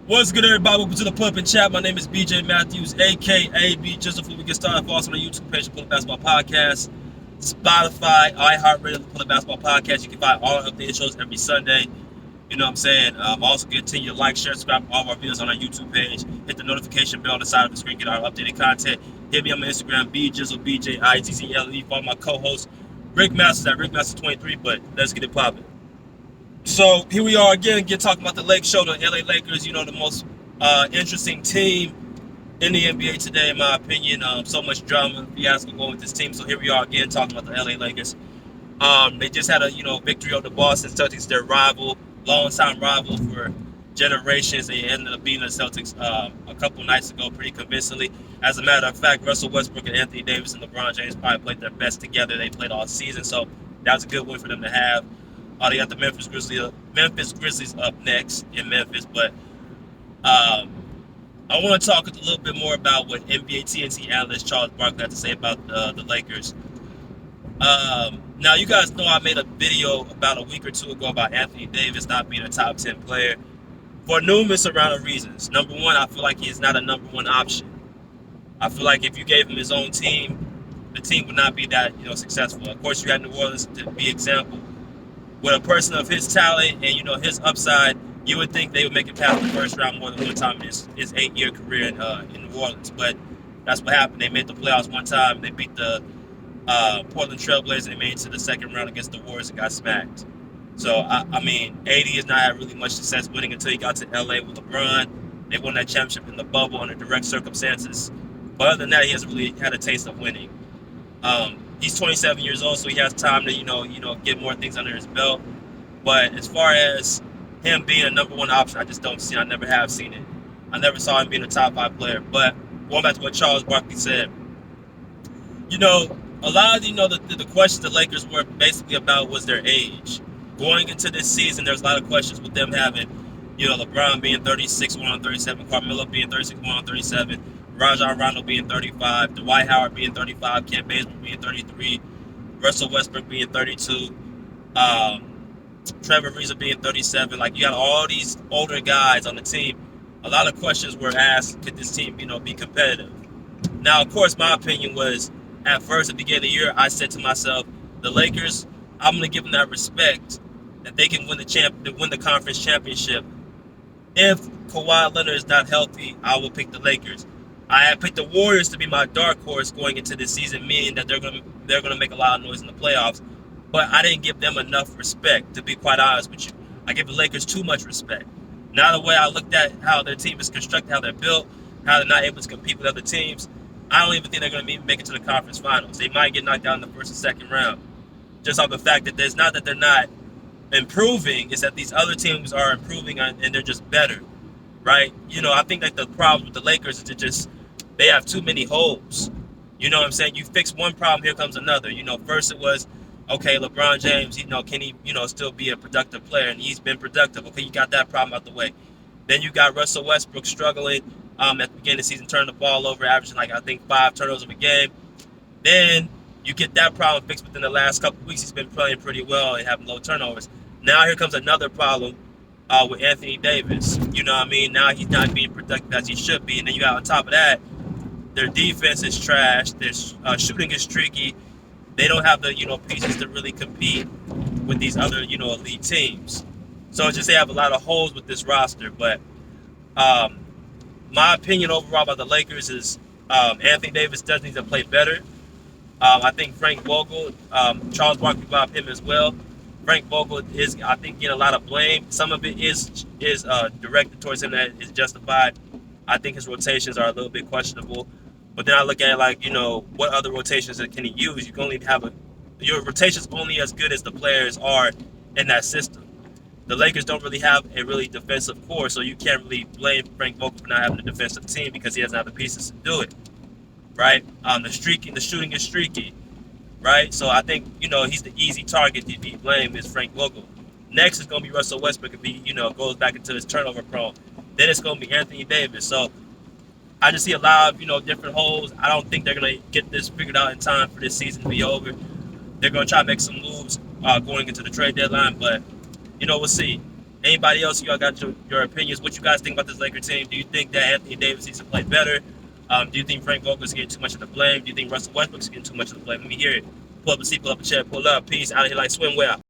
What's good, everybody? Welcome to the Pump and Chat. My name is BJ Matthews, aka B. Just before we get started, follow us on the YouTube page, Pull Basketball Podcast, Spotify, iHeartRadio, the Pull Basketball Podcast. You can find all our updated shows every Sunday. You know what I'm saying? Also, continue to like, share, subscribe to all of our videos on our YouTube page. Hit the notification bell on the side of the screen, get our updated content. Hit me on my Instagram, BJizzle, Follow my co-host, Rick Masters at RickMasters23. But let's get it popping. So here we are again, talking about the Lake Show, the LA Lakers. You know, the most interesting team in the NBA today, in my opinion. So much drama, fiasco going with this team. So here we are again, talking about the LA Lakers. They just had a victory over the Boston Celtics, their rival, long-time rival for generations. They ended up beating the Celtics a couple nights ago pretty convincingly. As a matter of fact, Russell Westbrook and Anthony Davis and LeBron James probably played their best together. They played all season, so that was a good win for them to have. They got the Memphis Grizzlies up next in Memphis, but I want to talk a little bit more about what NBA TNT analyst Charles Barkley had to say about the Lakers. Now, you guys know I made a video about a week or two ago about Anthony Davis not being a top 10 player for numerous amount of reasons. Number one, I feel like he's not a number one option. I feel like if you gave him his own team, the team would not be that successful. Of course, you had New Orleans to be example. With a person of his talent and his upside, you would think they would make it past the first round more than one time in his 8-year career in New Orleans. But that's what happened. They made the playoffs one time. They beat the Portland Trailblazers. They made it to the second round against the Warriors and got smacked. So I mean, AD has not had really much success winning until he got to LA with LeBron. They won that championship in the bubble under direct circumstances. But other than that, he hasn't really had a taste of winning. He's 27 years old, so he has time to get more things under his belt. But as far as him being a number one option, I just don't see it. I never have seen it. I never saw him being a top 5 player. But going back to what Charles Barkley said, a lot of the questions the Lakers were basically about was their age. Going into this season, there's a lot of questions with them having, LeBron being 36, 1 on 37, Carmelo being 36, 1 on 37. Rajon Rondo being 35, Dwight Howard being 35, Kent Bazemore being 33, Russell Westbrook being 32, Trevor Ariza being 37. Like, you got all these older guys on the team. A lot of questions were asked, could this team, be competitive? Now, of course, my opinion was, at first, at the beginning of the year, I said to myself, the Lakers, I'm going to give them that respect that they can win the conference championship. If Kawhi Leonard is not healthy, I will pick the Lakers. I had picked the Warriors to be my dark horse going into this season, meaning that they're gonna make a lot of noise in the playoffs. But I didn't give them enough respect, to be quite honest with you. I give the Lakers too much respect. Now the way I looked at how their team is constructed, how they're built, how they're not able to compete with other teams, I don't even think they're gonna make it to the conference finals. They might get knocked out in the first and second round. Just off the fact that there's not that they're not improving, it's that these other teams are improving and they're just better. Right? I think that the problem with the Lakers is they have too many holes. You know what I'm saying? You fix one problem, here comes another. First it was, okay, LeBron James, can he, still be a productive player? And he's been productive. Okay, you got that problem out the way. Then you got Russell Westbrook struggling at the beginning of the season, turning the ball over, averaging 5 turnovers a game. Then you get that problem fixed within the last couple of weeks. He's been playing pretty well and having low turnovers. Now here comes another problem with Anthony Davis. You know what I mean? Now he's not being productive as he should be. And then you got on top of that, their defense is trash. Their shooting is streaky. They don't have the pieces to really compete with these other elite teams. So it's just they have a lot of holes with this roster. But my opinion overall about the Lakers is Anthony Davis does need to play better. I think Frank Vogel, Charles Barkley brought him as well. Frank Vogel is, I think, getting a lot of blame. Some of it is directed towards him that is justified. I think his rotations are a little bit questionable. But then I look at it what other rotations can he use? You can only have your rotation's only as good as the players are in that system. The Lakers don't really have a really defensive core, so you can't really blame Frank Vogel for not having a defensive team because he doesn't have the pieces to do it. Right? The shooting is streaky. Right? So I think, he's the easy target to be blamed is Frank Vogel. Next is going to be Russell Westbrook if he, goes back into his turnover prone. Then it's going to be Anthony Davis. So I just see a lot of, different holes. I don't think they're going to get this figured out in time for this season to be over. They're going to try to make some moves going into the trade deadline, but, we'll see. Anybody else, y'all got your opinions. What you guys think about this Laker team? Do you think that Anthony Davis needs to play better? Do you think Frank Vogel's getting too much of the blame? Do you think Russell Westbrook's getting too much of the blame? Let me hear it. Pull up a seat, pull up a chair, pull up. Peace out of here like swimwear.